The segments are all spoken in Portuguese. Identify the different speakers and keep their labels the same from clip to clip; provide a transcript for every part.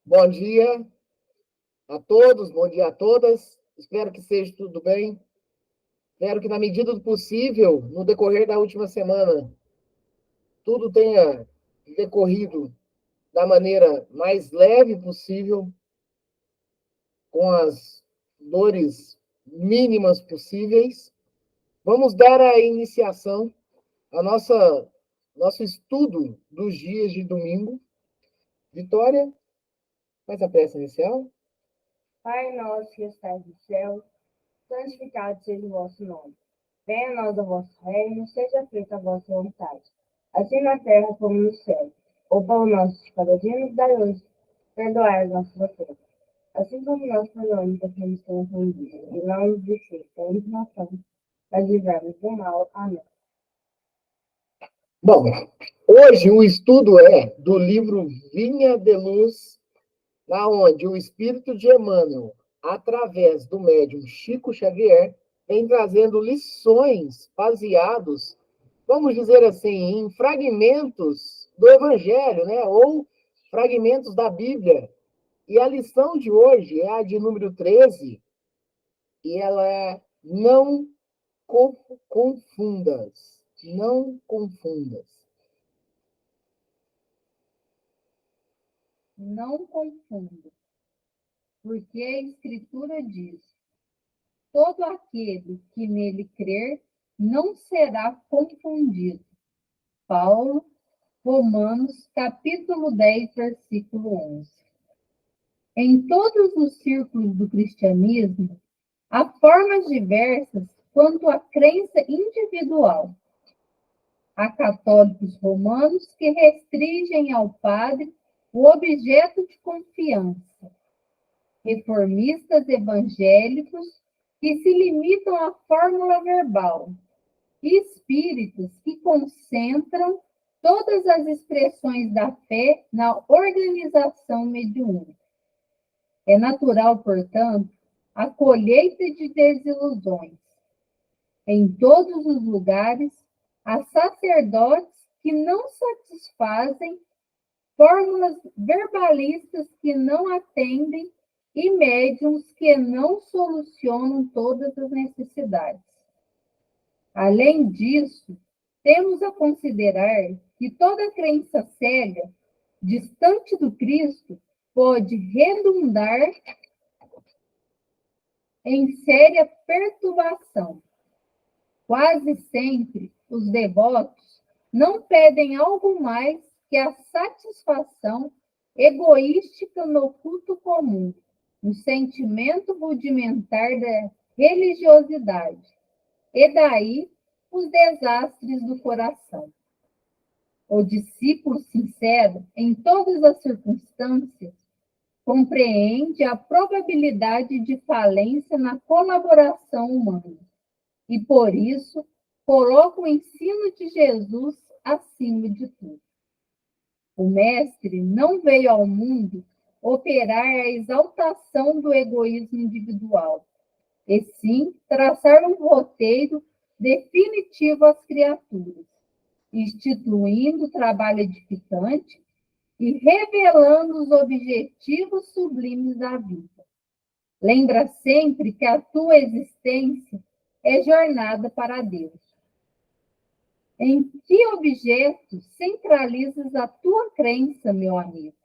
Speaker 1: Bom dia a todos, bom dia a todas. Espero que seja tudo bem. Espero que, na medida do possível, no decorrer da última semana, tudo tenha decorrido da maneira mais leve possível, com as dores mínimas possíveis. Vamos dar a iniciação ao nosso estudo dos dias de domingo. Vitória, faz a prece inicial.
Speaker 2: Pai nosso que estás no céu, santificado seja o vosso nome. Venha a nós o vosso reino, seja feita a vossa vontade, assim na terra como no céu. O pão nosso de cada dia nos dai hoje, perdoai as nossas ofensas, assim como nós perdoamos a quem nos tem ofendido, e não nos deixeis cair em tentação, mas livrai-nos do mal. Amém.
Speaker 1: Bom, hoje o estudo é do livro Vinha de Luz, na onde o espírito de Emmanuel, através do médium Chico Xavier, vem trazendo lições baseados, vamos dizer assim, em fragmentos do Evangelho, né? Ou fragmentos da Bíblia. E a lição de hoje é a de número 13, e ela é não confundas. Não confundas.
Speaker 2: Não confunda, porque a Escritura diz: todo aquele que nele crer não será confundido. Paulo, Romanos, capítulo 10, versículo 11. Em todos os círculos do cristianismo, há formas diversas quanto à crença individual. Há católicos romanos que restringem ao padre o objeto de confiança, reformistas evangélicos que se limitam à fórmula verbal, e espíritos que concentram todas as expressões da fé na organização mediúnica. É natural, portanto, a colheita de desilusões. Em todos os lugares, há sacerdotes que não satisfazem, fórmulas verbalistas que não atendem e médiums que não solucionam todas as necessidades. Além disso, temos a considerar que toda crença cega, distante do Cristo, pode redundar em séria perturbação. Quase sempre, os devotos não pedem algo mais que a satisfação egoística no culto comum, no sentimento rudimentar da religiosidade, e daí os desastres do coração. O discípulo sincero, em todas as circunstâncias, compreende a probabilidade de falência na colaboração humana e, por isso, coloca o ensino de Jesus acima de tudo. O Mestre não veio ao mundo operar a exaltação do egoísmo individual, e sim traçar um roteiro definitivo às criaturas, instituindo o trabalho edificante e revelando os objetivos sublimes da vida. Lembra sempre que a tua existência é jornada para Deus. Em que objeto centralizas a tua crença, meu amigo?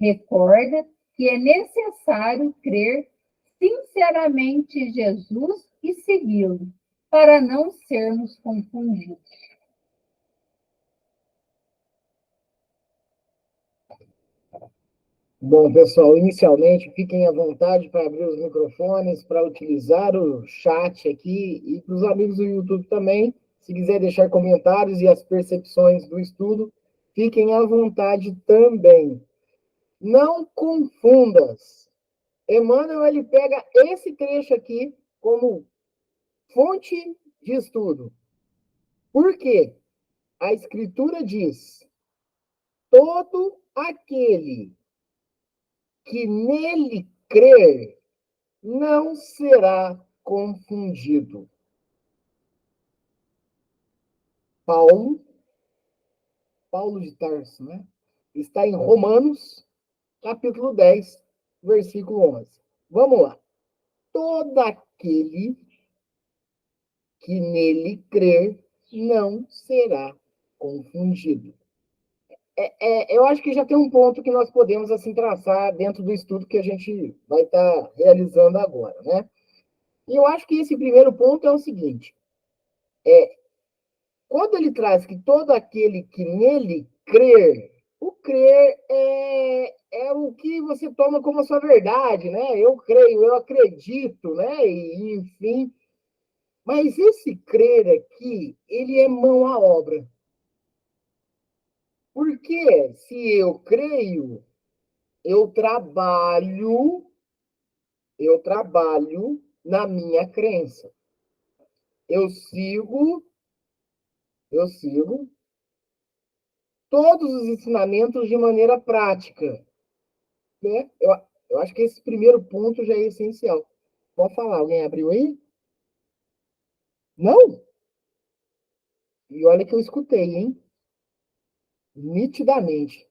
Speaker 2: Recorda que é necessário crer sinceramente em Jesus e segui-lo, para não sermos confundidos.
Speaker 1: Bom, pessoal, inicialmente fiquem à vontade para abrir os microfones, para utilizar o chat aqui e para os amigos do YouTube também. Se quiser deixar comentários e as percepções do estudo, fiquem à vontade também. Não confundas. Emmanuel, ele pega esse trecho aqui como fonte de estudo. Por quê? A Escritura diz: todo aquele que nele crer não será confundido. Paulo de Tarso, né? Está em Romanos, capítulo 10, versículo 11. Vamos lá. Todo aquele que nele crer não será confundido. Eu acho que já tem um ponto que nós podemos assim traçar dentro do estudo que a gente vai estar realizando agora, né? E eu acho que esse primeiro ponto é o seguinte: quando ele traz que todo aquele que nele crer, o crer é o que você toma como a sua verdade, né? Eu creio, eu acredito, né? E, enfim. Mas esse crer aqui, ele é mão à obra. Porque se eu creio, eu trabalho na minha crença. Eu sigo, eu sigo todos os ensinamentos de maneira prática, né? Eu acho que esse primeiro ponto já é essencial. Pode falar, alguém abriu aí? Não? E olha que eu escutei, hein? Nitidamente.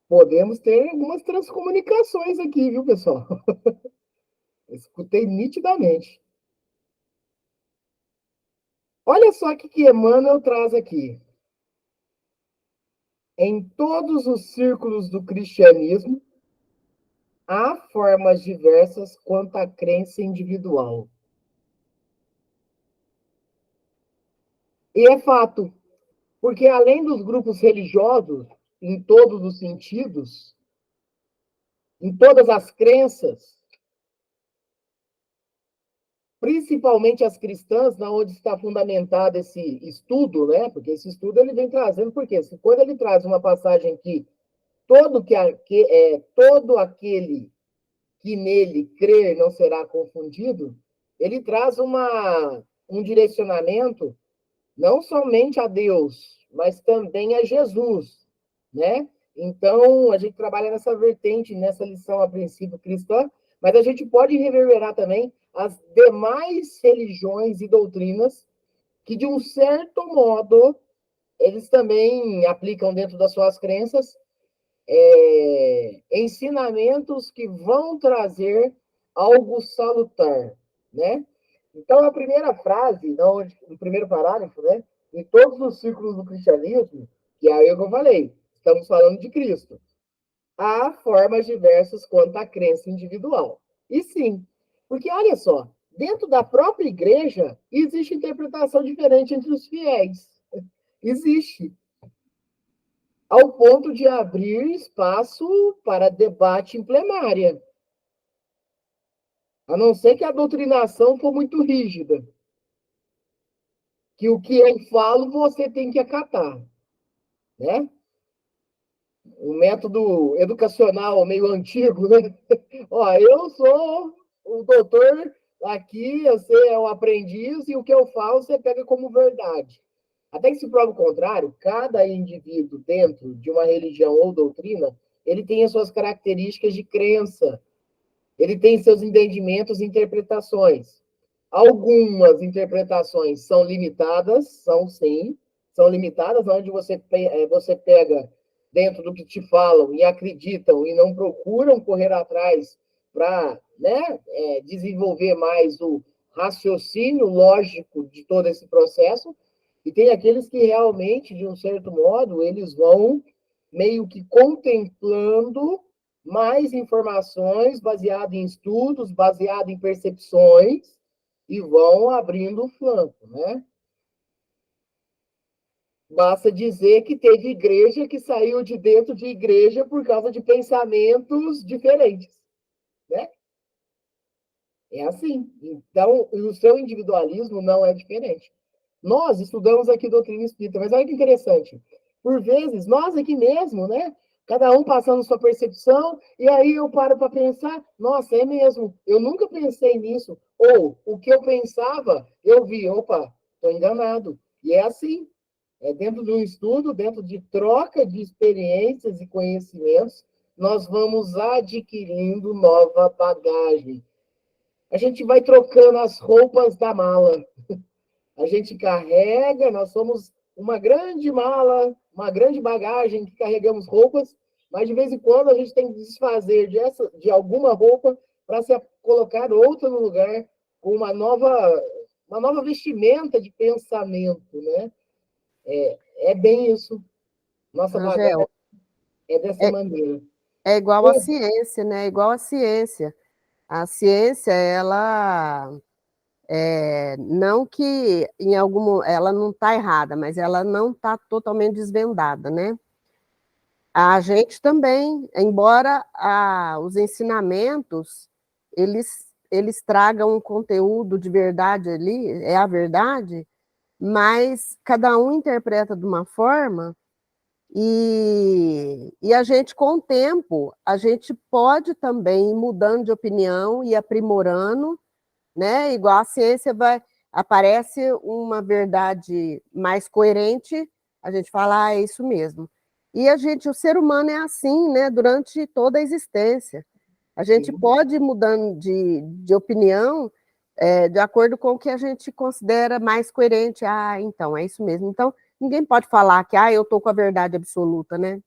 Speaker 1: Podemos ter algumas transcomunicações aqui, viu, pessoal? Escutei nitidamente. Olha só o que Emmanuel traz aqui. Em todos os círculos do cristianismo, há formas diversas quanto à crença individual. E é fato, porque além dos grupos religiosos, em todos os sentidos, em todas as crenças, principalmente as cristãs, na onde está fundamentado esse estudo, né? Porque esse estudo ele vem trazendo, porque quando ele traz uma passagem que todo aquele que nele crer não será confundido, ele traz um direcionamento não somente a Deus, mas também a Jesus, né? Então, a gente trabalha nessa vertente, nessa lição a princípio cristã, mas a gente pode reverberar também as demais religiões e doutrinas que, de um certo modo, eles também aplicam dentro das suas crenças ensinamentos que vão trazer algo salutar, né? Então, a primeira frase, no primeiro parágrafo, né? Em todos os círculos do cristianismo, que é aí que eu falei, estamos falando de Cristo, há formas diversas quanto à crença individual. E sim, porque olha só, dentro da própria igreja existe interpretação diferente entre os fiéis. Existe ao ponto de abrir espaço para debate em plenária. A não ser que a doutrinação for muito rígida. Que o que eu falo você tem que acatar. Né? Um método educacional meio antigo, né? Ó, eu sou o doutor aqui, você é o aprendiz, e o que eu falo você pega como verdade. Até que se prova o contrário, cada indivíduo dentro de uma religião ou doutrina, ele tem as suas características de crença, ele tem seus entendimentos e interpretações. Algumas interpretações são limitadas, são sim, são limitadas, onde você pega dentro do que te falam e acreditam e não procuram correr atrás para, né, desenvolver mais o raciocínio lógico de todo esse processo. E tem aqueles que realmente, de um certo modo, eles vão meio que contemplando mais informações baseado em estudos, baseado em percepções, e vão abrindo o flanco, né? Basta dizer que teve igreja que saiu de dentro de igreja por causa de pensamentos diferentes, né? É assim. Então, o seu individualismo não é diferente. Nós estudamos aqui doutrina espírita, mas olha que interessante. Por vezes, nós aqui mesmo, né? Cada um passando sua percepção, e aí eu paro para pensar, nossa, é mesmo, eu nunca pensei nisso. Ou o que eu pensava, eu vi, opa, estou enganado. E é assim, é dentro de um estudo, dentro de troca de experiências e conhecimentos, nós vamos adquirindo nova bagagem. A gente vai trocando as roupas da mala. A gente carrega, nós somos uma grande mala, uma grande bagagem que carregamos roupas, mas de vez em quando a gente tem que desfazer de alguma roupa para se colocar outra no lugar com uma nova vestimenta de pensamento, né? É bem isso. Nossa bagagem
Speaker 3: Angel,
Speaker 1: é dessa
Speaker 3: é,
Speaker 1: maneira.
Speaker 3: é igual a ciência, né? É igual a ciência. A ciência, ela não que em algum, ela não está errada, mas ela não está totalmente desvendada, né? A gente também, embora os ensinamentos eles tragam um conteúdo de verdade ali, é a verdade, mas cada um interpreta de uma forma e a gente, com o tempo, a gente pode também ir mudando de opinião e aprimorando, né? Igual a ciência aparece uma verdade mais coerente, a gente fala, é isso mesmo. E o ser humano é assim, né? Durante toda a existência. A gente
Speaker 1: Sim.
Speaker 3: pode ir mudando de opinião de acordo com o que a gente considera mais coerente. Ah, então, é isso mesmo. Então, ninguém pode falar que eu estou com a verdade absoluta, né?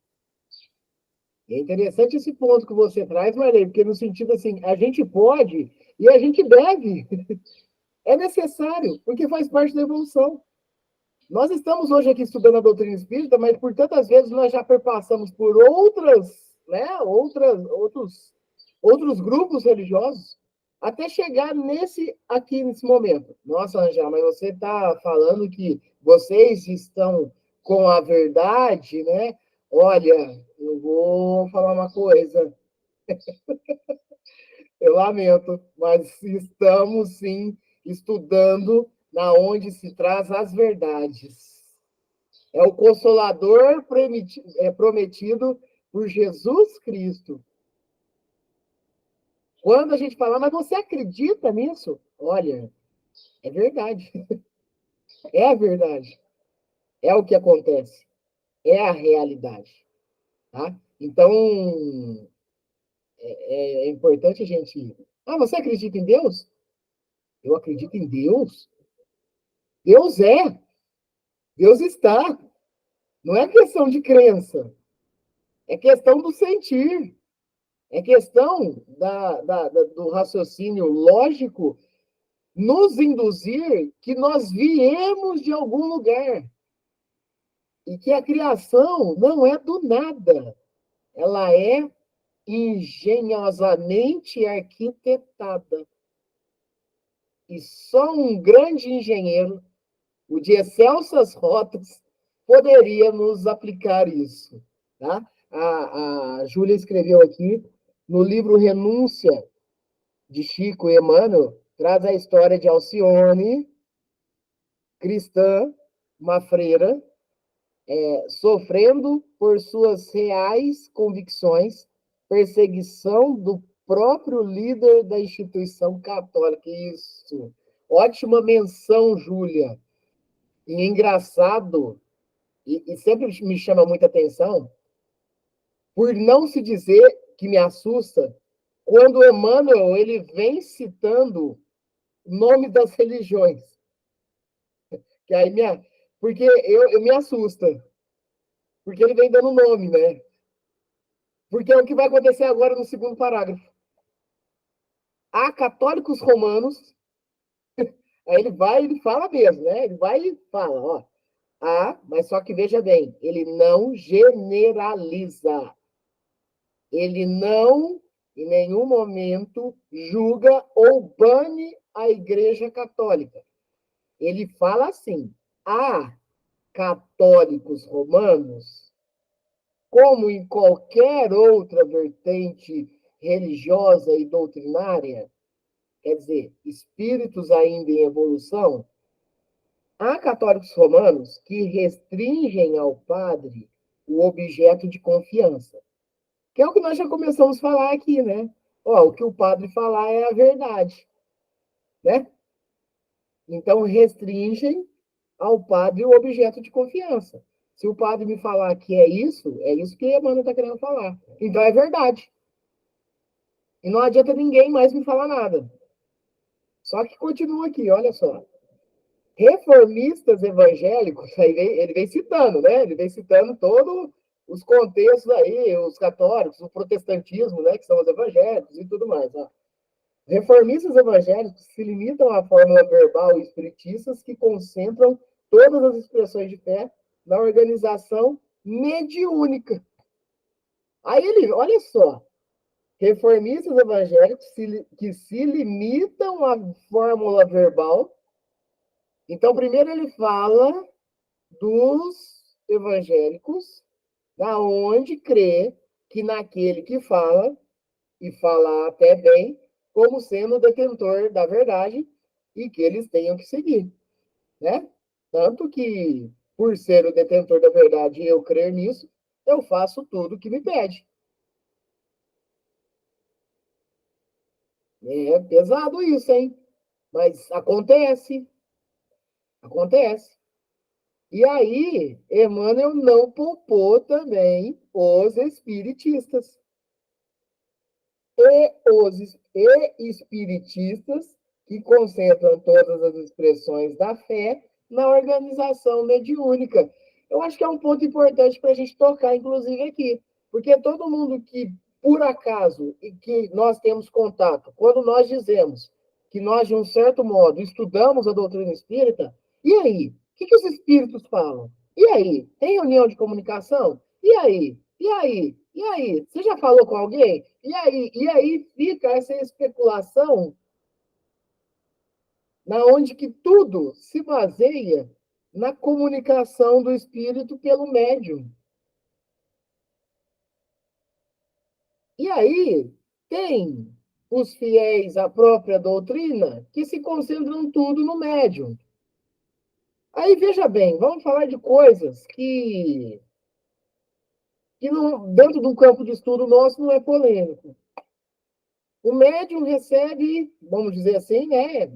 Speaker 1: É interessante esse ponto que você traz, Marlene, porque no sentido assim, a gente pode e a gente deve. É necessário, porque faz parte da evolução. Nós estamos hoje aqui estudando a doutrina espírita, mas por tantas vezes nós já perpassamos por outros grupos religiosos, até chegar nesse momento. Nossa, Angela, mas você está falando que vocês estão com a verdade, né? Olha, eu vou falar uma coisa, eu lamento, mas estamos sim estudando na onde se traz as verdades. É o Consolador prometido por Jesus Cristo. Quando a gente fala, mas você acredita nisso? Olha, é verdade. É a verdade. É o que acontece. É a realidade. Tá? Então, é importante a gente. Ah, você acredita em Deus? Eu acredito em Deus? Deus é. Deus está. Não é questão de crença. É questão do sentir. É questão do raciocínio lógico nos induzir que nós viemos de algum lugar e que a criação não é do nada, ela é engenhosamente arquitetada. E só um grande engenheiro, o de excelsas rotas, poderia nos aplicar isso. Tá? A Júlia escreveu aqui no livro Renúncia, de Chico e Emmanuel, traz a história de Alcione, cristã, uma freira, sofrendo por suas reais convicções, perseguição do próprio líder da instituição católica. Isso. Ótima menção, Júlia. E engraçado, e sempre me chama muita atenção, por não se dizer que me assusta, quando Emmanuel ele vem citando o nome das religiões. Que aí porque eu me assusta. Porque ele vem dando nome, né? Porque é o que vai acontecer agora no segundo parágrafo. Há católicos romanos, aí ele fala mesmo, né? Ele vai e fala, ó. Mas só que veja bem, ele não generaliza. Ele não, em nenhum momento, julga ou bane a Igreja Católica. Ele fala assim: há católicos romanos, como em qualquer outra vertente religiosa e doutrinária, quer dizer, espíritos ainda em evolução, há católicos romanos que restringem ao padre o objeto de confiança, que é o que nós já começamos a falar aqui, né? Ó, o que o padre falar é a verdade, né? Então, restringem ao padre o objeto de confiança. Se o padre me falar que é isso que a Emmanuel está querendo falar. Então, é verdade. E não adianta ninguém mais me falar nada. Só que continua aqui, olha só. reformistas evangélicos, aí ele vem citando, né? Ele vem citando todos os contextos aí, os católicos, o protestantismo, né? Que são os evangélicos e tudo mais. Ó. Reformistas evangélicos se limitam à fórmula verbal e espiritistas que concentram todas as expressões de fé na organização mediúnica. Aí ele, olha só, reformistas evangélicos que se limitam à fórmula verbal. Então, primeiro ele fala dos evangélicos, da onde crê que naquele que fala, e fala até bem, como sendo o detentor da verdade, e que eles tenham que seguir, né? Tanto que, por ser o detentor da verdade e eu crer nisso, eu faço tudo o que me pede. É pesado isso, hein? Mas acontece, acontece. E aí, Emmanuel não poupou também os espiritistas. E espiritistas que concentram todas as expressões da fé na organização mediúnica. Eu acho que é um ponto importante para a gente tocar, inclusive, aqui, porque todo mundo que, por acaso, e que nós temos contato, quando nós dizemos que nós, de um certo modo, estudamos a doutrina espírita, e aí? O que os espíritos falam? E aí? Tem reunião de comunicação? E aí? E aí? E aí? Você já falou com alguém? E aí? E aí fica essa especulação na onde que tudo se baseia na comunicação do espírito pelo médium. E aí tem os fiéis à própria doutrina que se concentram tudo no médium. Aí veja bem, vamos falar de coisas que não, dentro do campo de estudo nosso não é polêmico. O médium recebe, vamos dizer assim, né,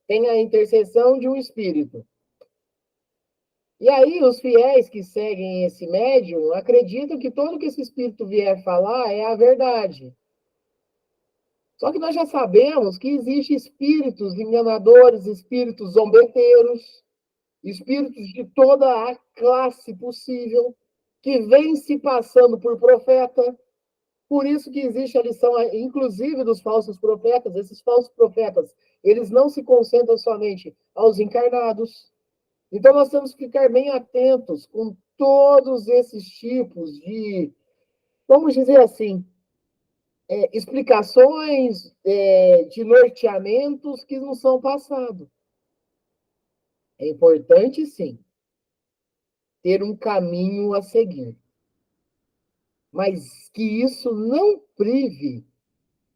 Speaker 1: tem a intercessão de um espírito. E aí os fiéis que seguem esse médium acreditam que tudo que esse espírito vier falar é a verdade. Só que nós já sabemos que existem espíritos enganadores, espíritos zombeteiros, espíritos de toda a classe possível, que vêm se passando por profeta. Por isso que existe a lição, inclusive, dos falsos profetas. Esses falsos profetas, eles não se concentram somente aos encarnados. Então, nós temos que ficar bem atentos com todos esses tipos de, vamos dizer assim, explicações, de norteamentos que não são passados. É importante, sim, ter um caminho a seguir. Mas que isso não prive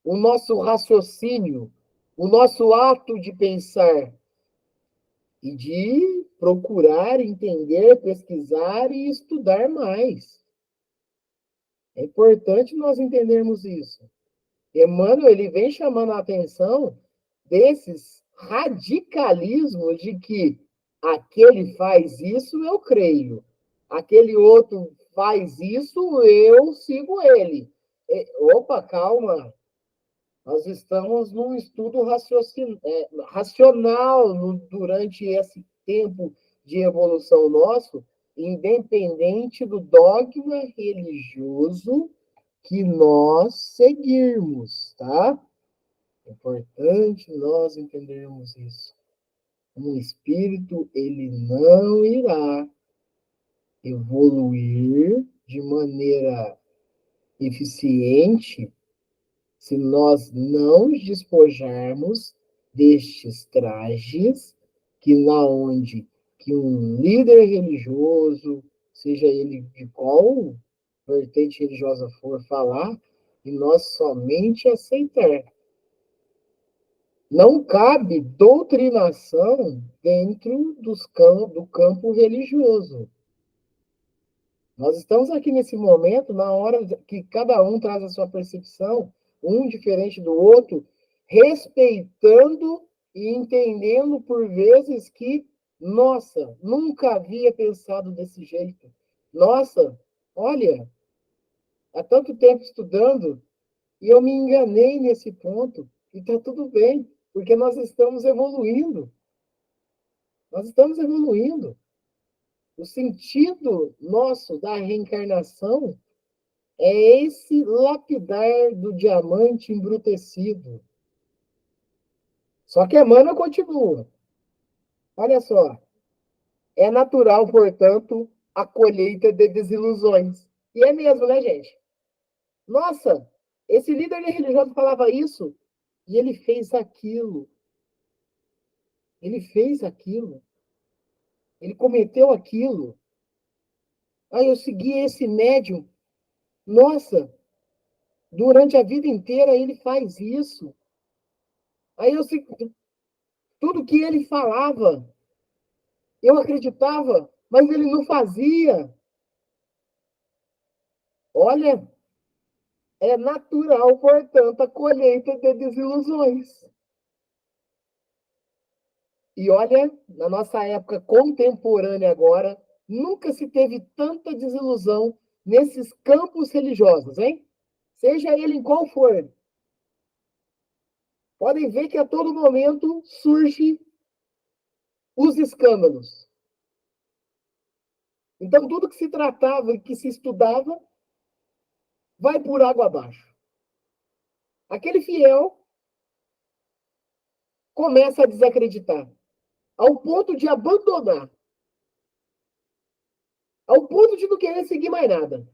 Speaker 1: o nosso raciocínio, o nosso ato de pensar e de procurar entender, pesquisar e estudar mais. É importante nós entendermos isso. Emmanuel, ele vem chamando a atenção desses radicalismos de que aquele faz isso, eu creio. Aquele outro faz isso, eu sigo ele. Opa, calma. Nós estamos num estudo racional durante esse tempo de evolução nosso, independente do dogma religioso que nós seguirmos, tá? É importante nós entendermos isso. Um espírito, ele não irá evoluir de maneira eficiente se nós não nos despojarmos destes trajes que na onde que um líder religioso, seja ele de qual vertente religiosa for falar, e nós somente aceitar. Não cabe doutrinação dentro do campo religioso. Nós estamos aqui nesse momento, na hora que cada um traz a sua percepção, um diferente do outro, respeitando e entendendo por vezes que, nossa, nunca havia pensado desse jeito. Nossa, olha, há tanto tempo estudando e eu me enganei nesse ponto. E está tudo bem, porque nós estamos evoluindo. Nós estamos evoluindo. O sentido nosso da reencarnação é esse lapidar do diamante embrutecido. Só que Emmanuel continua. Olha só. É natural, portanto, a colheita de desilusões. E é mesmo, né, gente? Nossa, esse líder religioso falava isso e ele fez aquilo. Ele fez aquilo. Ele cometeu aquilo. Aí eu segui esse médium. Nossa, durante a vida inteira ele faz isso. Aí eu segui tudo que ele falava. Eu acreditava, mas ele não fazia. Olha, é natural, portanto, a colheita de desilusões. E olha, na nossa época contemporânea agora, nunca se teve tanta desilusão nesses campos religiosos, hein? Seja ele em qual for. Podem ver que a todo momento surge os escândalos. Então, tudo que se tratava e que se estudava vai por água abaixo. Aquele fiel começa a desacreditar, ao ponto de abandonar, ao ponto de não querer seguir mais nada.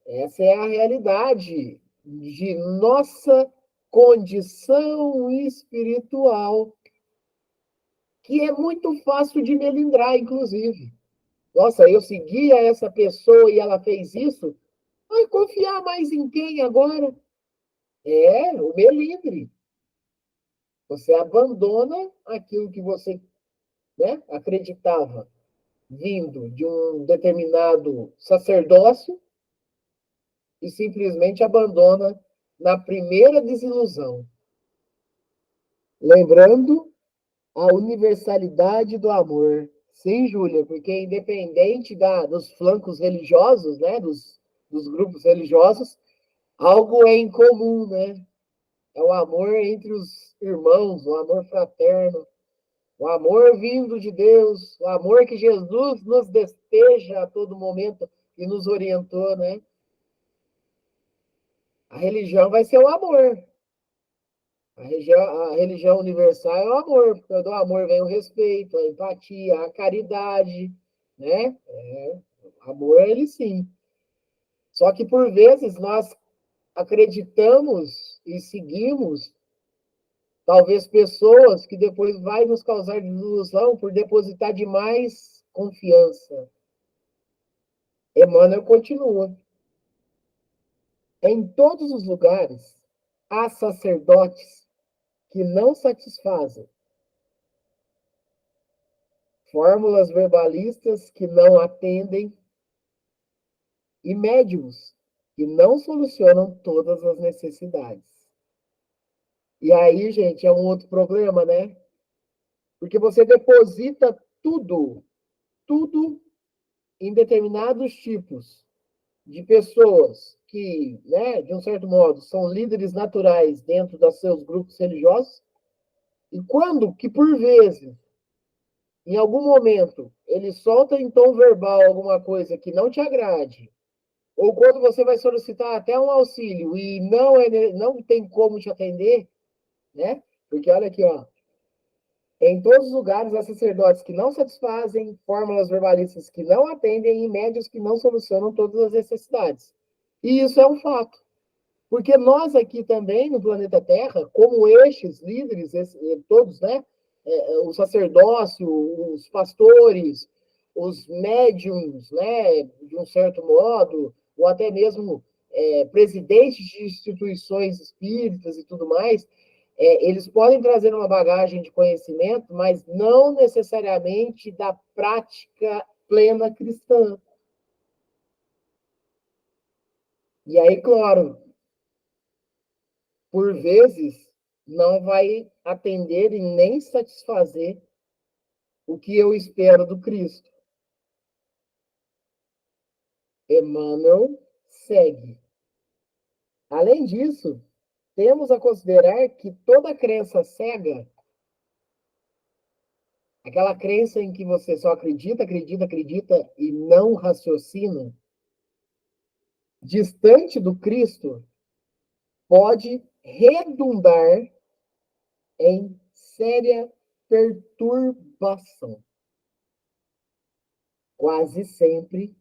Speaker 1: Essa é a realidade de nossa condição espiritual, que é muito fácil de melindrar, inclusive. Nossa, eu seguia essa pessoa e ela fez isso. Vai confiar mais em quem agora? É, o melindre. Você abandona aquilo que você, né, acreditava vindo de um determinado sacerdócio e simplesmente abandona na primeira desilusão. Lembrando a universalidade do amor. Sim, Júlia, porque independente dos flancos religiosos, né, dos grupos religiosos, algo é em comum, né? É o amor entre os irmãos, o amor fraterno, o amor vindo de Deus, o amor que Jesus nos despeja a todo momento e nos orientou, né? A religião vai ser o amor. A religião universal é o amor, porque do amor vem o respeito, a empatia, a caridade, né? Amor, ele sim. Só que, por vezes, nós acreditamos e seguimos, talvez, pessoas que depois vai nos causar desilusão por depositar demais confiança. Emmanuel continua. Em todos os lugares, há sacerdotes que não satisfazem, fórmulas verbalistas que não atendem e médiums que não solucionam todas as necessidades. E aí, gente, é um outro problema, né? Porque você deposita tudo em determinados tipos de pessoas que, né, de um certo modo, são líderes naturais dentro dos seus grupos religiosos, e quando que, por vezes, em algum momento, ele solta em tom verbal alguma coisa que não te agrade, ou quando você vai solicitar até um auxílio e não tem como te atender, né? Porque olha aqui, ó. Em todos os lugares há sacerdotes que não satisfazem, fórmulas verbalistas que não atendem e médios que não solucionam todas as necessidades. E isso é um fato. Porque nós aqui também, no planeta Terra, como estes líderes, todos, né? O sacerdócio, os pastores, os médiums, né? De um certo modo, ou até mesmo presidentes de instituições espíritas e tudo mais, eles podem trazer uma bagagem de conhecimento, mas não necessariamente da prática plena cristã. E aí, claro, por vezes, não vai atender e nem satisfazer o que eu espero do Cristo. Emmanuel segue. Além disso, temos a considerar que toda crença cega aquela crença em que você só acredita, acredita, acredita e não raciocina, distante do Cristo, pode redundar em séria perturbação. Quase sempre,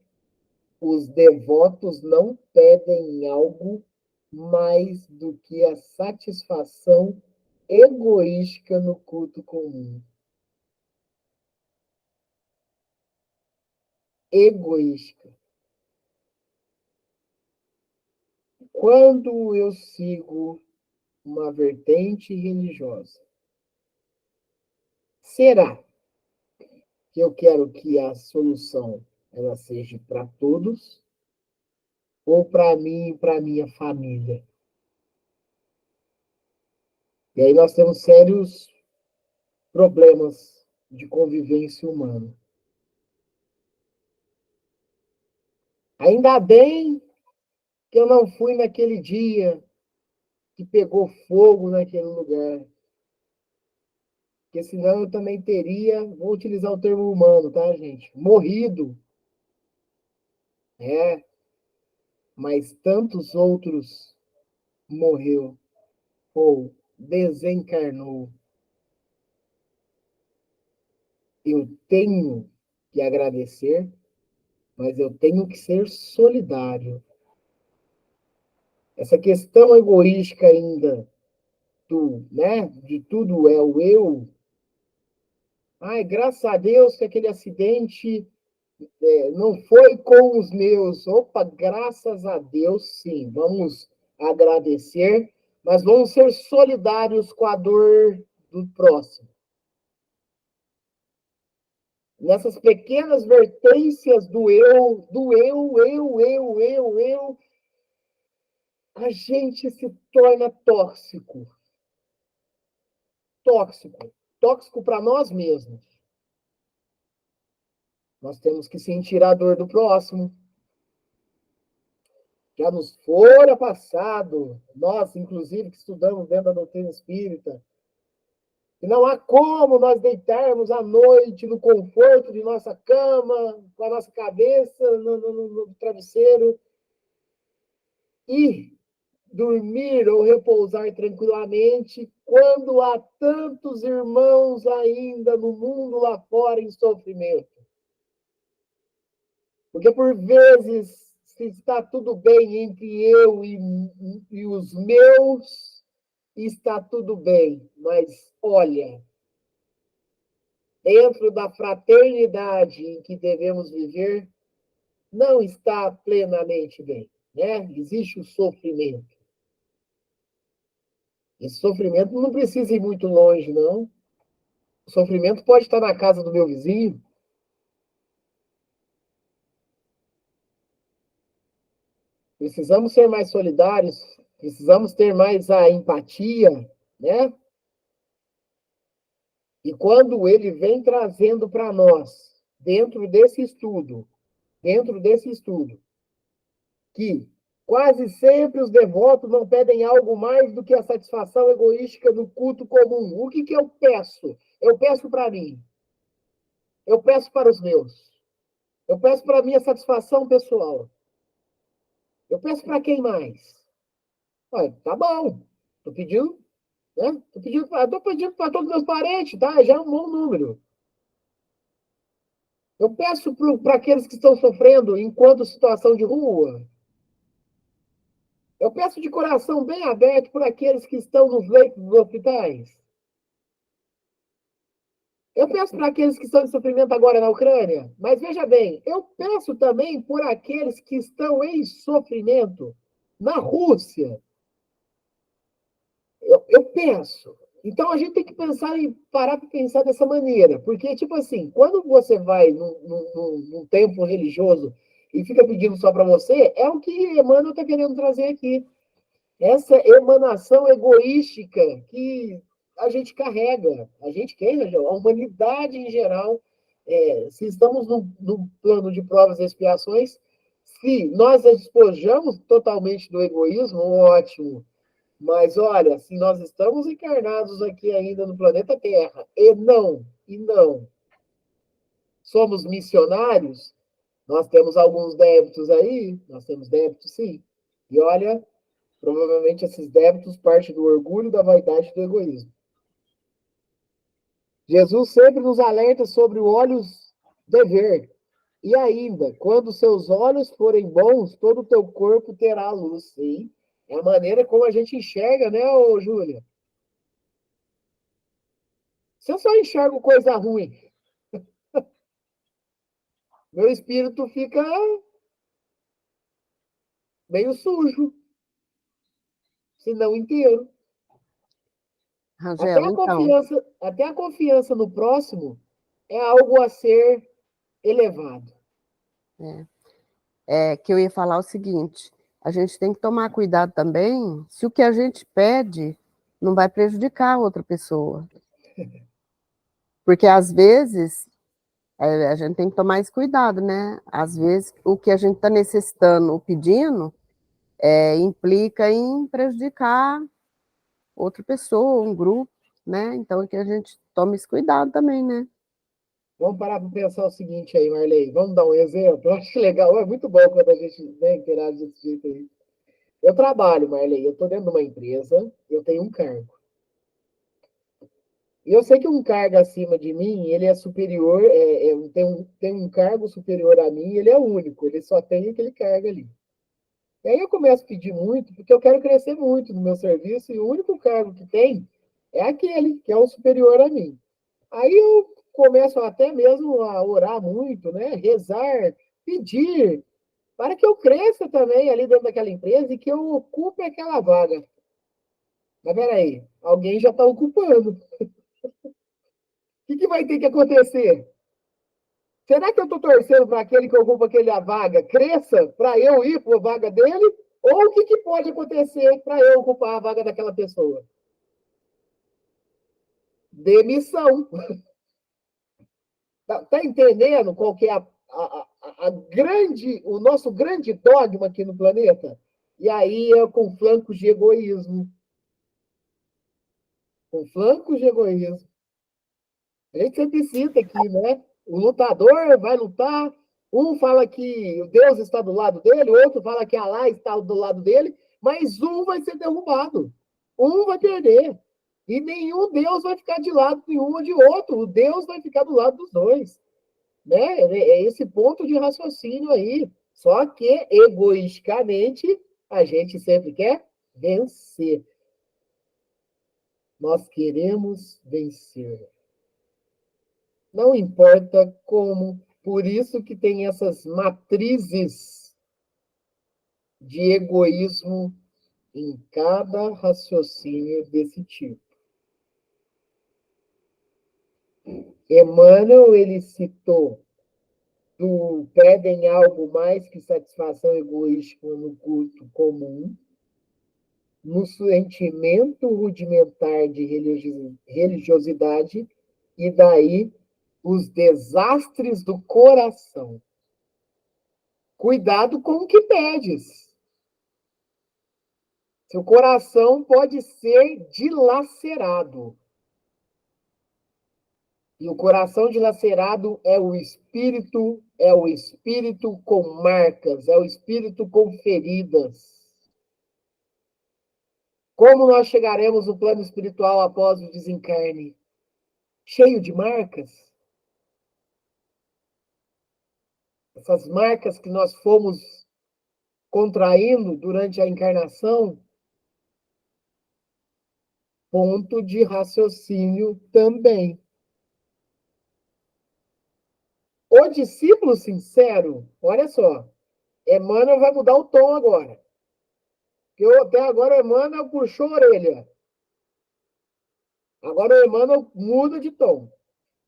Speaker 1: os devotos não pedem algo mais do que a satisfação egoística no culto comum. Egoística. Quando eu sigo uma vertente religiosa, será que eu quero que a solução ela seja para todos ou para mim e para minha família? E aí nós temos sérios problemas de convivência humana. Ainda bem que eu não fui naquele dia que pegou fogo naquele lugar. Porque senão eu também teria, vou utilizar o termo humano, tá, gente? Morrido. É, mas tantos outros morreu ou desencarnou. Eu tenho que agradecer, mas eu tenho que ser solidário. Essa questão egoística ainda de tudo é o eu. Ai, graças a Deus que aquele acidente não foi com os meus. Opa, graças a Deus, sim. Vamos agradecer, mas vamos ser solidários com a dor do próximo. Nessas pequenas vertências do eu, a gente se torna tóxico. Tóxico. Tóxico para nós mesmos. Nós temos que sentir a dor do próximo. Já nos fora passado, nós, inclusive, que estudamos dentro da doutrina espírita, e não há como nós deitarmos à noite no conforto de nossa cama, com a nossa cabeça no travesseiro, e dormir ou repousar tranquilamente, quando há tantos irmãos ainda no mundo lá fora em sofrimento. Porque, por vezes, se está tudo bem entre eu e os meus, está tudo bem. Mas, olha, dentro da fraternidade em que devemos viver, não está plenamente bem. Né? Existe o sofrimento. Esse sofrimento não precisa ir muito longe, não. O sofrimento pode estar na casa do meu vizinho. Precisamos ser mais solidários, precisamos ter mais a empatia, né? E quando ele vem trazendo para nós, dentro desse estudo, que quase sempre os devotos não pedem algo mais do que a satisfação egoística do culto comum. O que eu peço? Eu peço para mim. Eu peço para os meus. Eu peço para a minha satisfação pessoal. Eu peço para quem mais? Olha, tá bom. Estou pedindo, né? Estou pedindo para todos os meus parentes, tá? Já é um bom número. Eu peço para aqueles que estão sofrendo enquanto situação de rua. Eu peço de coração bem aberto por aqueles que estão nos leitos dos hospitais. Eu peço para aqueles que estão em sofrimento agora na Ucrânia. Mas veja bem, eu peço também por aqueles que estão em sofrimento na Rússia. Eu penso. Então a gente tem que parar para pensar dessa maneira. Porque, tipo assim, quando você vai num templo religioso e fica pedindo só para você, é o que Emmanuel está querendo trazer aqui. Essa emanação egoística que a gente carrega, a humanidade em geral, se estamos no plano de provas e expiações, se nós a despojamos totalmente do egoísmo, ótimo. Mas olha, se nós estamos encarnados aqui ainda no planeta Terra, e não somos missionários, nós temos alguns débitos aí, nós temos débitos sim. E olha, provavelmente esses débitos partem do orgulho, da vaidade e do egoísmo. Jesus sempre nos alerta sobre o olhos de ver. E ainda, quando seus olhos forem bons, todo o teu corpo terá luz. Sim, é a maneira como a gente enxerga, né, ô, Júlia? Se eu só enxergo coisa ruim, meu espírito fica meio sujo, se não inteiro.
Speaker 3: Rangel, então,
Speaker 1: Até a confiança no próximo é algo a ser elevado.
Speaker 3: que eu ia falar o seguinte, a gente tem que tomar cuidado também se o que a gente pede não vai prejudicar a outra pessoa. Porque, às vezes, a gente tem que tomar esse cuidado, né? Às vezes, o que a gente está necessitando ou pedindo implica em prejudicar outra pessoa, um grupo, né? Então, é que a gente tome esse cuidado também, né?
Speaker 1: Vamos parar para pensar o seguinte aí, Marley. Vamos dar um exemplo? Eu acho legal, é muito bom quando a gente, né, interage desse jeito aí. Eu trabalho, Marley, eu estou dentro de uma empresa, eu tenho um cargo. E eu sei que um cargo acima de mim, ele é superior, tem um cargo superior a mim, ele é único, ele só tem aquele cargo ali. E aí eu começo a pedir muito, porque eu quero crescer muito no meu serviço, e o único cargo que tem é aquele, que é o superior a mim. Aí eu começo até mesmo a orar muito, né? Rezar, pedir, para que eu cresça também ali dentro daquela empresa e que eu ocupe aquela vaga. Mas peraí, alguém já está ocupando. O que vai ter que acontecer? Será que eu estou torcendo para aquele que ocupa aquela vaga cresça para eu ir para a vaga dele? Ou o que pode acontecer para eu ocupar a vaga daquela pessoa? Demissão. Tá entendendo qual que é o nosso grande dogma aqui no planeta? E aí é com flancos de egoísmo. Com flancos de egoísmo. A gente sempre cita aqui, né? O lutador vai lutar, um fala que Deus está do lado dele, o outro fala que Alá está do lado dele, mas um vai ser derrubado. Um vai perder. E nenhum Deus vai ficar de lado nenhum ou de outro. O Deus vai ficar do lado dos dois. Né? É esse ponto de raciocínio aí. Só que, egoisticamente, a gente sempre quer vencer. Nós queremos vencer. Não importa como. Por isso que tem essas matrizes de egoísmo em cada raciocínio desse tipo. Emmanuel, ele citou pedem algo mais que satisfação egoística no culto comum, no sentimento rudimentar de religiosidade, e daí os desastres do coração. Cuidado com o que pedes. Seu coração pode ser dilacerado. E o coração dilacerado é o espírito com marcas, é o espírito com feridas. Como nós chegaremos no plano espiritual após o desencarne? Cheio de marcas? Essas marcas que nós fomos contraindo durante a encarnação? Ponto de raciocínio também. O discípulo sincero, olha só, Emmanuel vai mudar o tom agora. Porque até agora o Emmanuel puxou a orelha. Agora o Emmanuel muda de tom.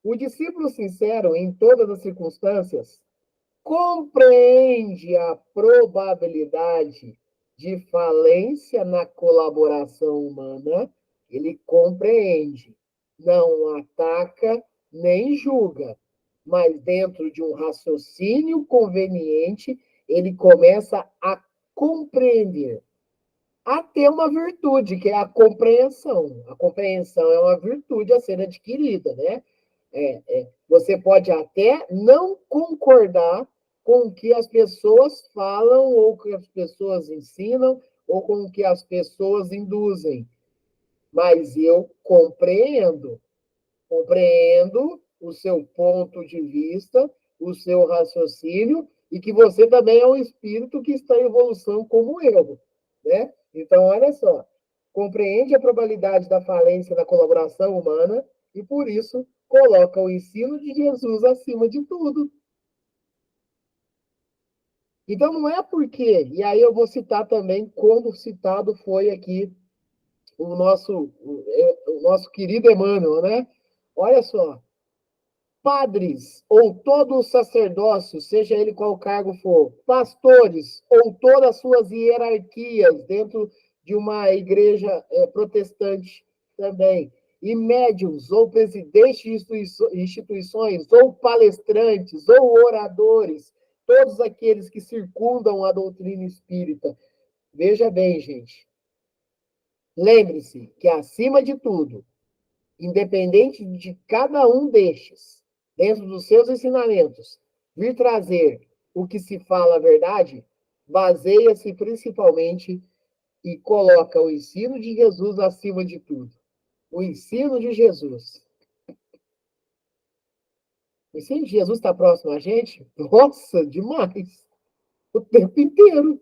Speaker 1: O discípulo sincero, em todas as circunstâncias, compreende a probabilidade de falência na colaboração humana, ele compreende, não ataca nem julga, mas dentro de um raciocínio conveniente, ele começa a compreender, a ter uma virtude, que é a compreensão. A compreensão é uma virtude a ser adquirida, né? Você pode até não concordar com o que as pessoas falam, ou o que as pessoas ensinam, ou com o que as pessoas induzem. Mas eu compreendo o seu ponto de vista, o seu raciocínio, e que você também é um espírito que está em evolução como eu, né? Então, olha só, compreende a probabilidade da falência da colaboração humana e, por isso, coloca o ensino de Jesus acima de tudo. Então, não é porque, e aí eu vou citar também como citado foi aqui o nosso querido Emmanuel, né? Olha só, padres ou todo o sacerdócio, seja ele qual cargo for, pastores ou todas as suas hierarquias dentro de uma igreja protestante também, e médiums ou presidentes de instituições, ou palestrantes, ou oradores, todos aqueles que circundam a doutrina espírita. Veja bem, gente, lembre-se que, acima de tudo, independente de cada um destes, dentro dos seus ensinamentos, vir trazer o que se fala a verdade, baseia-se principalmente e coloca o ensino de Jesus acima de tudo. O ensino de Jesus. O ensino de Jesus está próximo a gente? Nossa, demais! O tempo inteiro.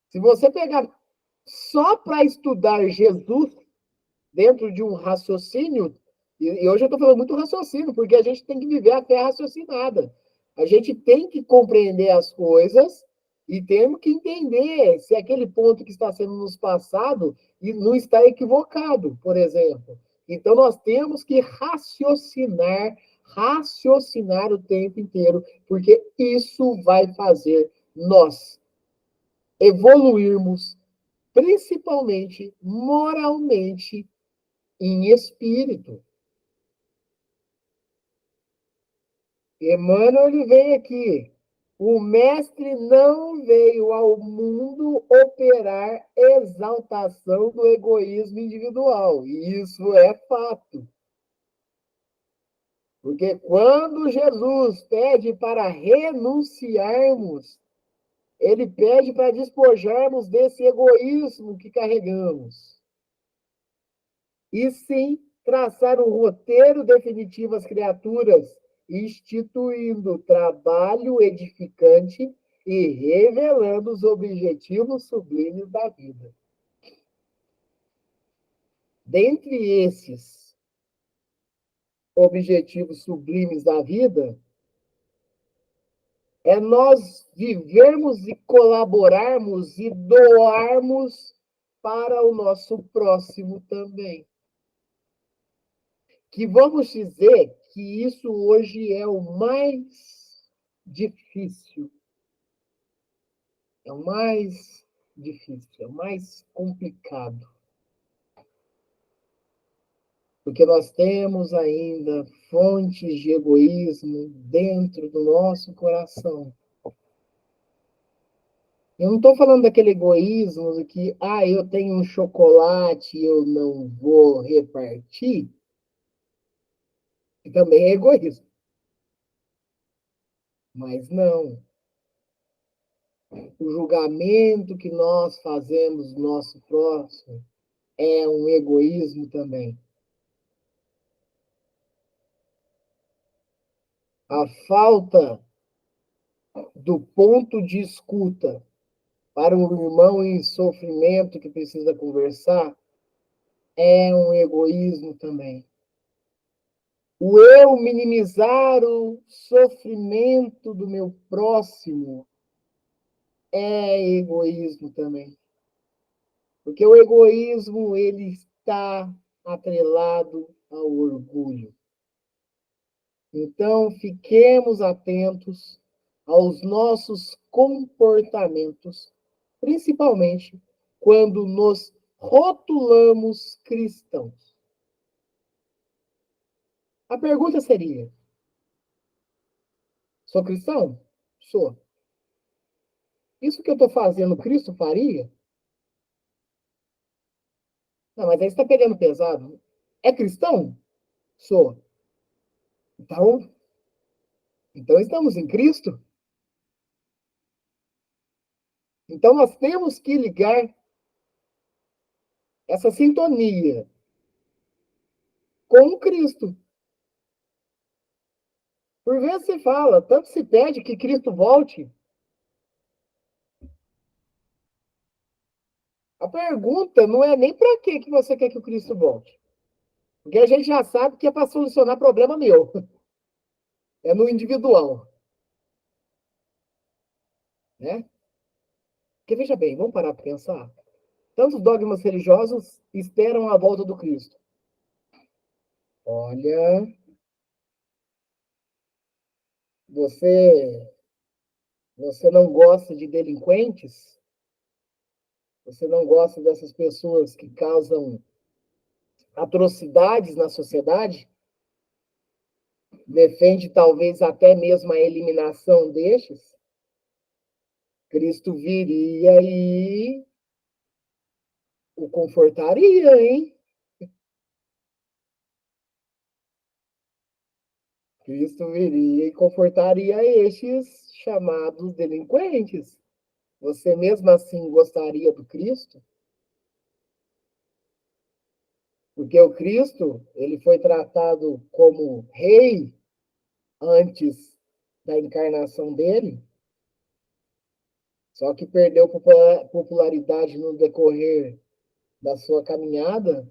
Speaker 1: Se você pegar só para estudar Jesus dentro de um raciocínio, e hoje eu estou falando muito raciocínio, porque a gente tem que viver a fé raciocinada. A gente tem que compreender as coisas e temos que entender se aquele ponto que está sendo nos passado e não está equivocado, por exemplo. Então, nós temos que raciocinar o tempo inteiro, porque isso vai fazer nós evoluirmos, principalmente moralmente, em espírito. Emmanuel, ele vem aqui. O mestre não veio ao mundo operar exaltação do egoísmo individual. E isso é fato. Porque quando Jesus pede para renunciarmos, ele pede para despojarmos desse egoísmo que carregamos. E sim, traçar um roteiro definitivo às criaturas, instituindo trabalho edificante e revelando os objetivos sublimes da vida. Dentre esses objetivos sublimes da vida, é nós vivermos e colaborarmos e doarmos para o nosso próximo também. Que vamos dizer que isso hoje é o mais difícil. É o mais difícil, é o mais complicado. Porque nós temos ainda fontes de egoísmo dentro do nosso coração. Eu não estou falando daquele egoísmo de que, eu tenho um chocolate e eu não vou repartir, que também é egoísmo. Mas não. O julgamento que nós fazemos do nosso próximo é um egoísmo também. A falta do ponto de escuta para um irmão em sofrimento que precisa conversar é um egoísmo também. O eu minimizar o sofrimento do meu próximo é egoísmo também. Porque o egoísmo, ele está atrelado ao orgulho. Então, fiquemos atentos aos nossos comportamentos, principalmente quando nos rotulamos cristãos. A pergunta seria: sou cristão? Sou. Isso que eu estou fazendo, Cristo faria? Não, mas aí você está pegando pesado. É cristão? Sou. Então estamos em Cristo. Então nós temos que ligar essa sintonia com Cristo. Por vezes se fala, tanto se pede que Cristo volte. A pergunta não é nem para que você quer que o Cristo volte. Porque a gente já sabe que é para solucionar problema meu. É no individual. Né? Porque veja bem, vamos parar para pensar. Tantos dogmas religiosos esperam a volta do Cristo. Olha, você não gosta de delinquentes? Você não gosta dessas pessoas que causam atrocidades na sociedade? Defende talvez até mesmo a eliminação destes? Cristo viria e o confortaria, hein? Cristo viria e confortaria estes chamados delinquentes. Você mesmo assim gostaria do Cristo? Porque o Cristo, ele foi tratado como rei antes da encarnação dele, só que perdeu popularidade no decorrer da sua caminhada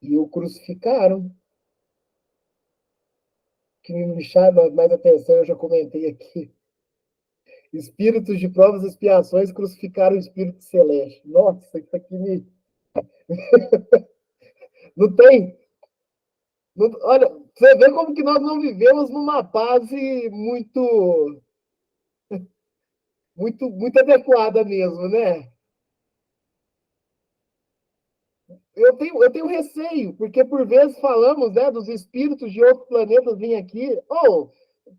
Speaker 1: e o crucificaram. O que me chama mais atenção, eu já comentei aqui. Espíritos de provas e expiações crucificaram o Espírito Celeste. Nossa, isso aqui me. Não tem? Não... Olha, você vê como que nós não vivemos numa base muito adequada mesmo, né? Eu tenho receio, porque por vezes falamos, né, dos espíritos de outros planetas virem aqui. Oh,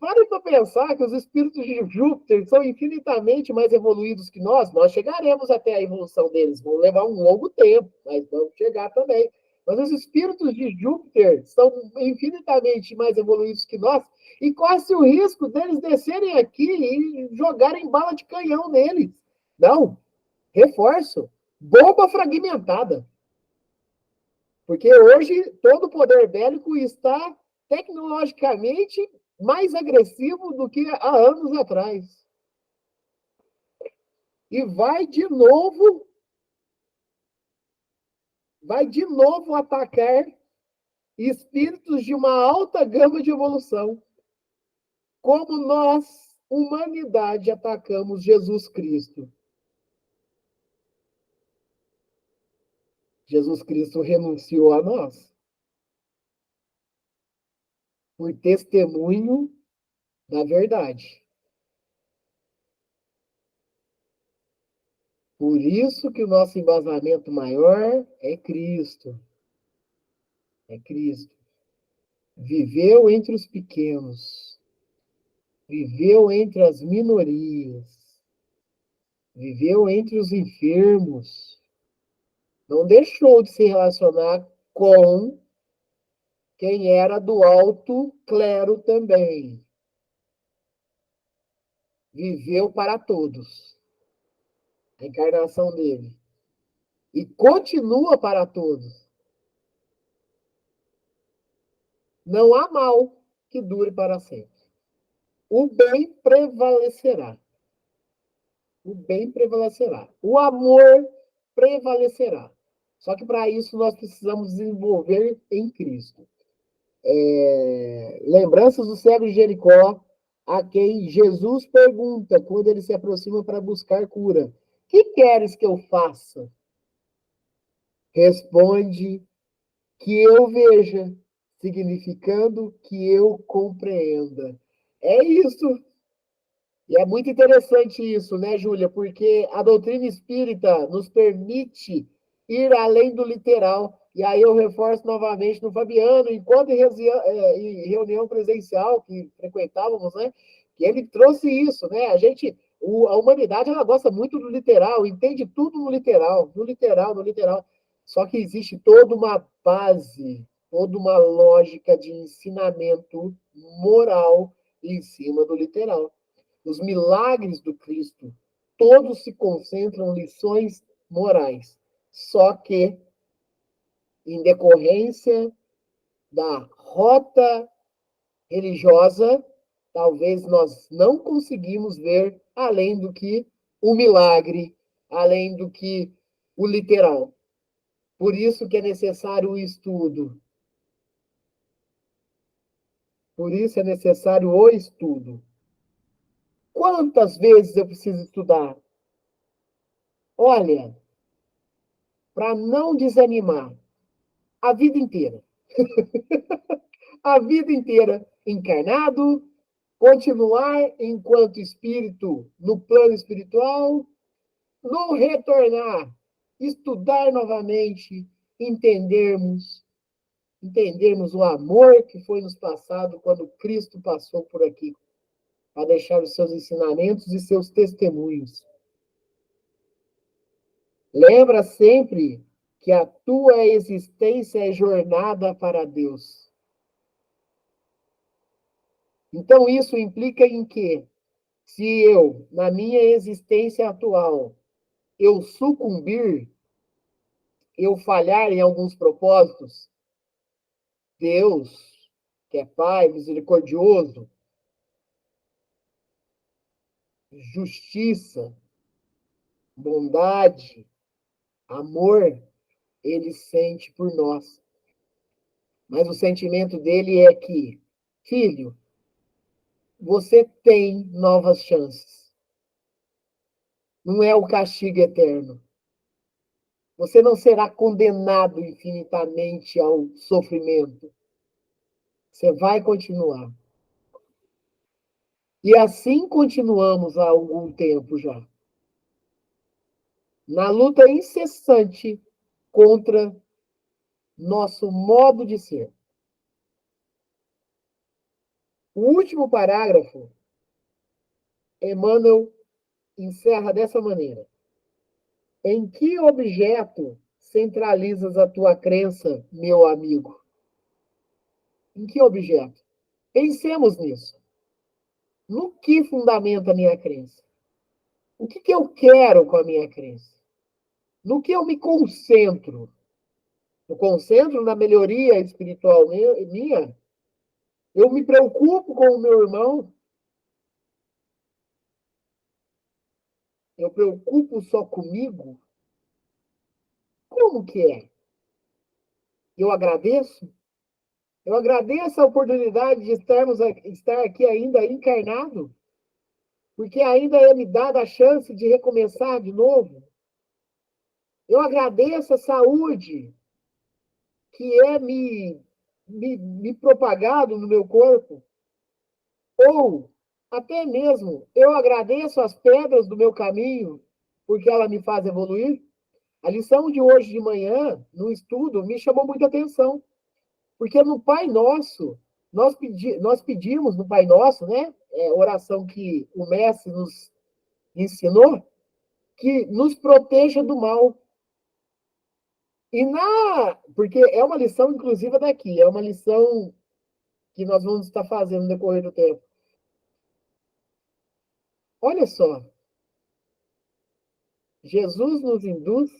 Speaker 1: pare para pensar que os espíritos de Júpiter são infinitamente mais evoluídos que nós chegaremos até a evolução deles. Vão levar um longo tempo, mas vamos chegar também. Mas os espíritos de Júpiter são infinitamente mais evoluídos que nós, e corre-se o risco deles descerem aqui e jogarem bala de canhão neles. Não, reforço, bomba fragmentada. Porque hoje todo o poder bélico está tecnologicamente mais agressivo do que há anos atrás. E vai de novo atacar espíritos de uma alta gama de evolução. Como nós, humanidade, atacamos Jesus Cristo. Jesus Cristo renunciou a nós por testemunho da verdade. Por isso que o nosso embasamento maior é Cristo. É Cristo. Viveu entre os pequenos. Viveu entre as minorias. Viveu entre os enfermos. Não deixou de se relacionar com quem era do alto clero também. Viveu para todos. A encarnação dele. E continua para todos. Não há mal que dure para sempre. O bem prevalecerá. O bem prevalecerá. O amor prevalecerá. Só que para isso nós precisamos desenvolver em Cristo. Lembranças do cego de Jericó, a quem Jesus pergunta quando ele se aproxima para buscar cura: que queres que eu faça? Responde: que eu veja, significando que eu compreenda. É isso. E é muito interessante isso, né, Júlia? Porque a doutrina espírita nos permite ir além do literal. E aí eu reforço novamente no Fabiano, enquanto em reunião presencial que frequentávamos, né? Que ele trouxe isso, né? A humanidade, ela gosta muito do literal, entende tudo no literal, no literal, no literal. Só que existe toda uma base, toda uma lógica de ensinamento moral em cima do literal. Os milagres do Cristo, todos se concentram em lições morais. Só que, em decorrência da rota religiosa, talvez nós não conseguimos ver além do que o milagre, além do que o literal. Por isso que é necessário o estudo. Por isso é necessário o estudo. Quantas vezes eu preciso estudar? Olha, para não desanimar, a vida inteira. A vida inteira encarnado, continuar enquanto espírito no plano espiritual, não retornar, estudar novamente, entendermos o amor que foi nos passado quando Cristo passou por aqui, para deixar os seus ensinamentos e seus testemunhos. Lembra sempre que a tua existência é jornada para Deus. Então, isso implica em que, se eu, na minha existência atual, eu sucumbir, eu falhar em alguns propósitos, Deus, que é Pai misericordioso, justiça, bondade, amor, ele sente por nós. Mas o sentimento dele é que, filho, você tem novas chances. Não é o castigo eterno. Você não será condenado infinitamente ao sofrimento. Você vai continuar. E assim continuamos há algum tempo já. Na luta incessante contra nosso modo de ser. O último parágrafo, Emmanuel encerra dessa maneira. Em que objeto centralizas a tua crença, meu amigo? Em que objeto? Pensemos nisso. No que fundamenta a minha crença? O que eu quero com a minha crença? No que eu me concentro? Eu concentro na melhoria espiritual minha? Eu me preocupo com o meu irmão? Eu preocupo só comigo? Como que é? Eu agradeço? Eu agradeço a oportunidade de estar aqui ainda encarnado, porque ainda é me dada a chance de recomeçar de novo. Eu agradeço a saúde que é me propagado no meu corpo. Ou, até mesmo, eu agradeço as pedras do meu caminho, porque ela me faz evoluir. A lição de hoje de manhã, no estudo, me chamou muita atenção. Porque no Pai Nosso, nós pedimos no Pai Nosso, né? Oração que o Mestre nos ensinou, que nos proteja do mal. Porque é uma lição inclusiva daqui, é uma lição que nós vamos estar fazendo no decorrer do tempo. Olha só, Jesus nos induz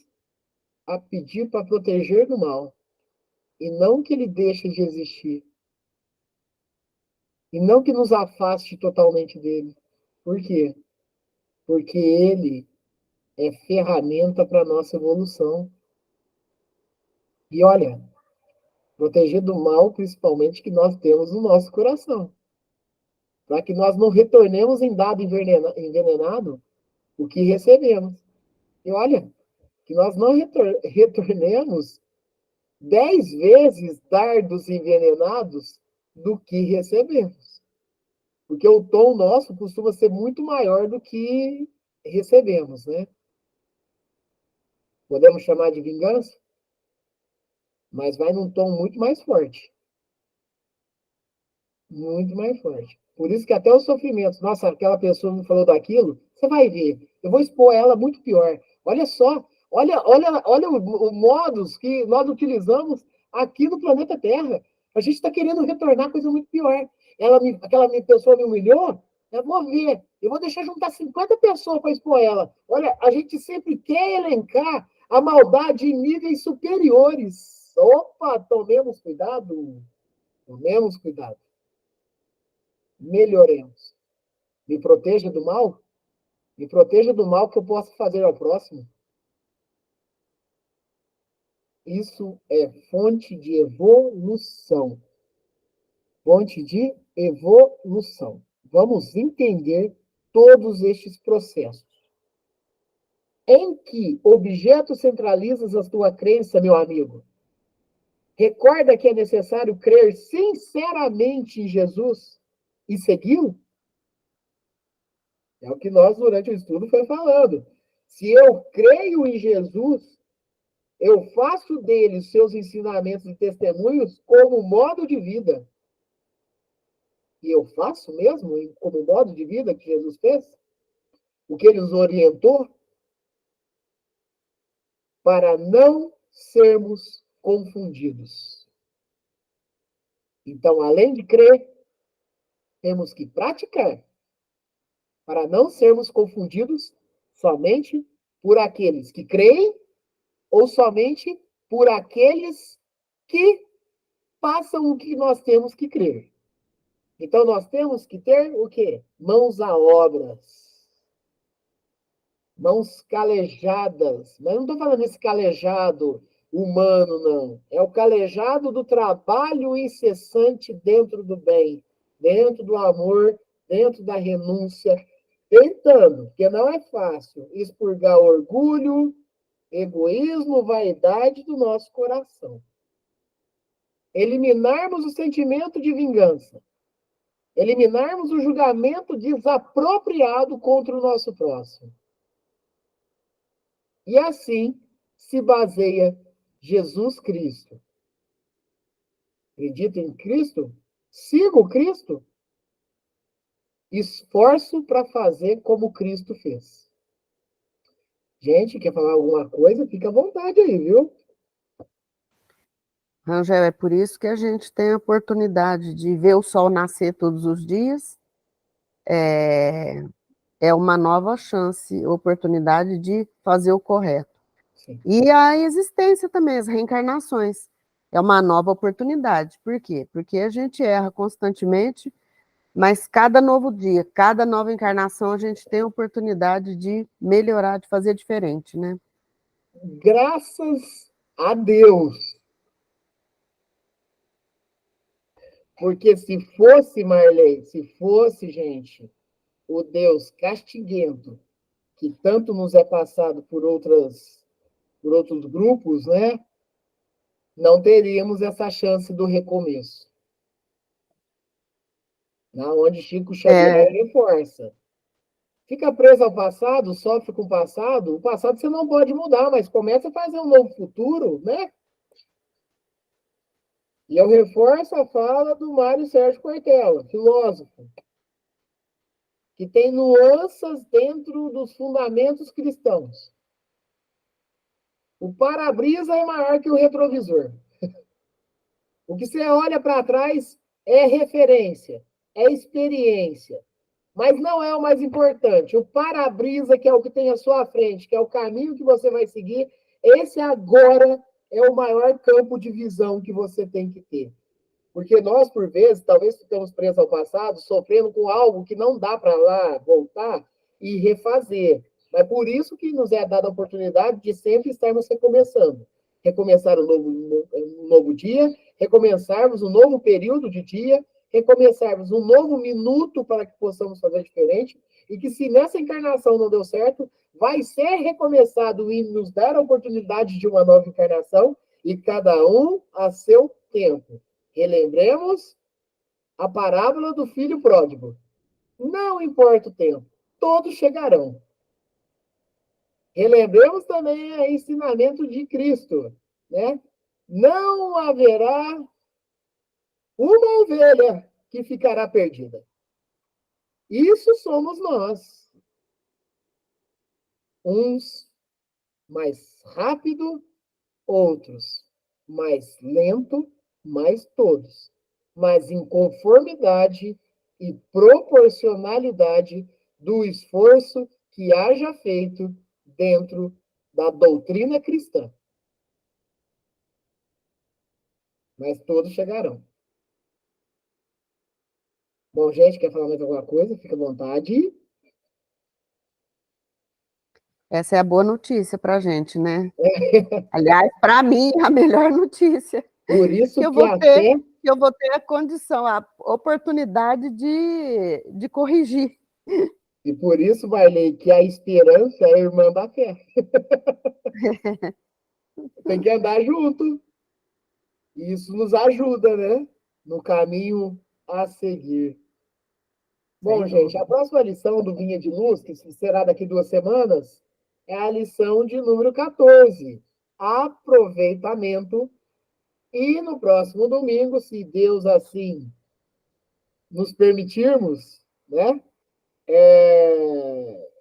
Speaker 1: a pedir para proteger do mal, e não que ele deixe de existir, e não que nos afaste totalmente dele. Por quê? Porque ele é ferramenta para a nossa evolução. E olha, proteger do mal, principalmente, que nós temos no nosso coração. Para que nós não retornemos em dado envenenado o que recebemos. E olha, que nós não retornemos 10 vezes dardos envenenados do que recebemos. Porque o tom nosso costuma ser muito maior do que recebemos, né? Podemos chamar de vingança? Mas vai num tom muito mais forte. Muito mais forte. Por isso que até os sofrimentos, nossa, aquela pessoa me falou daquilo, você vai ver, eu vou expor ela muito pior. Olha só, olha o modus que nós utilizamos aqui no planeta Terra. A gente está querendo retornar coisa muito pior. aquela pessoa me humilhou, eu vou ver. Eu vou deixar juntar 50 pessoas para expor ela. Olha, a gente sempre quer elencar a maldade em níveis superiores. Opa, tomemos cuidado. Tomemos cuidado. Melhoremos. Me proteja do mal. Me proteja do mal que eu posso fazer ao próximo. Isso é fonte de evolução. Fonte de evolução. Vamos entender todos estes processos. Em que objeto centralizas a tua crença, meu amigo? Recorda que é necessário crer sinceramente em Jesus e segui-lo? É o que nós, durante o estudo, foi falando. Se eu creio em Jesus, eu faço dele seus ensinamentos e testemunhos como modo de vida. E eu faço mesmo como modo de vida que Jesus fez? O que ele nos orientou? Para não sermos confundidos. Então, além de crer, temos que praticar para não sermos confundidos somente por aqueles que creem ou somente por aqueles que passam o que nós temos que crer. Então, nós temos que ter o quê? Mãos à obras. Mãos calejadas. Mas eu não estou falando desse calejado humano, não. É o calejado do trabalho incessante dentro do bem, dentro do amor, dentro da renúncia, tentando, porque não é fácil, expurgar orgulho, egoísmo, vaidade do nosso coração. Eliminarmos o sentimento de vingança. Eliminarmos o julgamento desapropriado contra o nosso próximo. E assim se baseia Jesus Cristo. Acredito em Cristo? Sigo Cristo? Esforço para fazer como Cristo fez. Gente, quer falar alguma coisa? Fica à vontade aí, viu?
Speaker 3: Rangel, é por isso que a gente tem a oportunidade de ver o sol nascer todos os dias. É uma nova chance, oportunidade de fazer o correto.
Speaker 1: Sim.
Speaker 3: E a existência também, as reencarnações. É uma nova oportunidade. Por quê? Porque a gente erra constantemente, mas cada novo dia, cada nova encarnação, a gente tem a oportunidade de melhorar, de fazer diferente, né?
Speaker 1: Graças a Deus. Porque se fosse, Marley, se fosse, gente, o Deus castiguento, que tanto nos é passado por outros grupos, né? Não teríamos essa chance do recomeço. Onde Chico Xavier reforça. Fica preso ao passado, sofre com o passado você não pode mudar, mas começa a fazer um novo futuro, né? E eu reforço a fala do Mário Sérgio Cortella, filósofo, que tem nuances dentro dos fundamentos cristãos. O para-brisa é maior que o retrovisor. O que você olha para trás é referência, é experiência. Mas não é o mais importante. O para-brisa, que é o que tem à sua frente, que é o caminho que você vai seguir, esse agora é o maior campo de visão que você tem que ter. Porque nós, por vezes, talvez ficamos presos ao passado, sofrendo com algo que não dá para lá voltar e refazer. Mas por isso que nos é dada a oportunidade de sempre estarmos recomeçando. Recomeçar um novo dia, recomeçarmos um novo período de dia, recomeçarmos um novo minuto para que possamos fazer diferente, e que se nessa encarnação não deu certo, vai ser recomeçado e nos dar a oportunidade de uma nova encarnação, e cada um a seu tempo. Relembremos a parábola do filho pródigo. Não importa o tempo, todos chegarão. Relembremos também o ensinamento de Cristo, né? Não haverá uma ovelha que ficará perdida. Isso somos nós. Uns mais rápido, outros mais lento, mas todos. mas em conformidade e proporcionalidade do esforço que haja feito dentro da doutrina cristã. Mas todos chegarão. Bom, gente, quer falar mais alguma coisa? Fica à vontade.
Speaker 3: Essa é a boa notícia para a gente, né? Aliás, para mim, a melhor notícia.
Speaker 1: Por isso
Speaker 3: que eu
Speaker 1: que até...
Speaker 3: eu vou ter a condição, a oportunidade de corrigir.
Speaker 1: E por isso, Marley, que a esperança é a irmã da fé. Tem que andar junto. Isso nos ajuda, né? No caminho a seguir. Bom, gente, a próxima lição do Vinha de Luz, que será daqui 2 semanas, é a lição de número 14, aproveitamento. E no próximo domingo, se Deus assim nos permitirmos, né,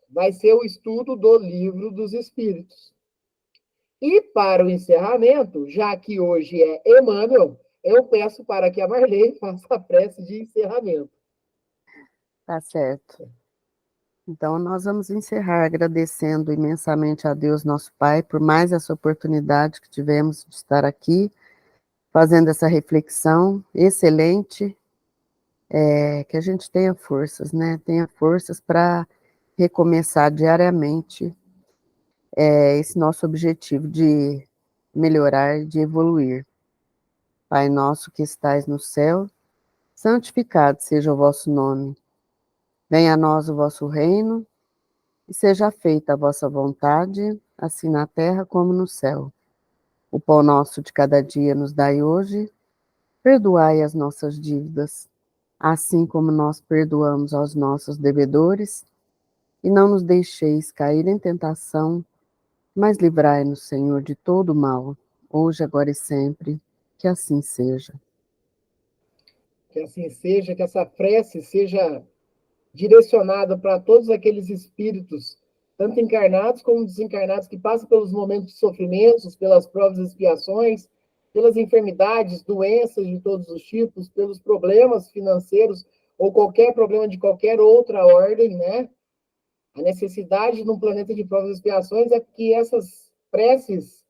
Speaker 1: vai ser o estudo do Livro dos Espíritos. E para o encerramento, já que hoje é Emmanuel, eu peço para que a Marley faça a prece de encerramento.
Speaker 3: Tá certo. Então, nós vamos encerrar agradecendo imensamente a Deus, nosso Pai, por mais essa oportunidade que tivemos de estar aqui, fazendo essa reflexão excelente, que a gente tenha forças, né? Tenha forças para recomeçar diariamente esse nosso objetivo de melhorar, de evoluir. Pai nosso que estais no céu, santificado seja o vosso nome. Venha a nós o vosso reino, e seja feita a vossa vontade, assim na terra como no céu. O pão nosso de cada dia nos dai hoje, perdoai as nossas dívidas, assim como nós perdoamos aos nossos devedores, e não nos deixeis cair em tentação, mas livrai-nos, Senhor, de todo o mal, hoje, agora e sempre, que assim seja.
Speaker 1: Que assim seja, que essa prece seja direcionada para todos aqueles espíritos, tanto encarnados como desencarnados, que passam pelos momentos de sofrimentos, pelas provas e expiações, pelas enfermidades, doenças de todos os tipos, pelos problemas financeiros ou qualquer problema de qualquer outra ordem, né? A necessidade num planeta de provas e expiações é que essas preces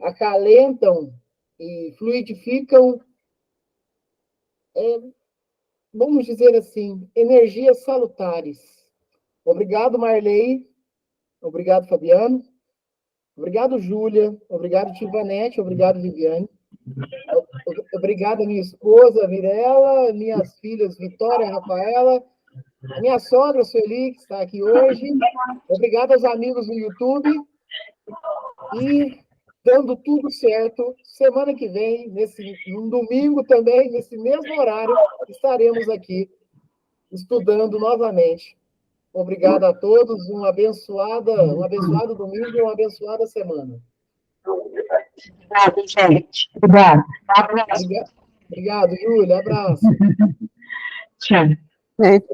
Speaker 1: acalentam e fluidificam, vamos dizer assim, energias salutares. Obrigado, Marley. Obrigado, Fabiano. Obrigado, Júlia. Obrigado, Tivanete. Obrigado, Viviane. Obrigado, minha esposa, Virela, minhas filhas, Vitória e Rafaela, a minha sogra, Sueli, que está aqui hoje. Obrigado aos amigos no YouTube. E, dando tudo certo, semana que vem, num domingo também, nesse mesmo horário, estaremos aqui estudando novamente. Obrigado a todos, um abençoado domingo e uma abençoada semana.
Speaker 4: Obrigada, gente. Obrigada. Abraço.
Speaker 1: Obrigado, Júlia. Abraço.
Speaker 4: Tchau.
Speaker 3: Gente,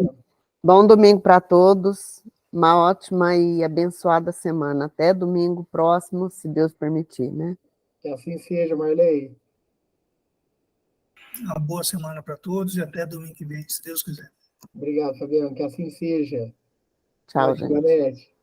Speaker 3: bom domingo para todos, uma ótima e abençoada semana. Até domingo próximo, se Deus permitir, né?
Speaker 1: Que assim seja, Marley.
Speaker 5: Uma boa semana para todos e até domingo que vem, se Deus quiser.
Speaker 1: Obrigado, Fabiano. Que assim seja.
Speaker 3: Tchau,
Speaker 1: Tchau,
Speaker 3: gente.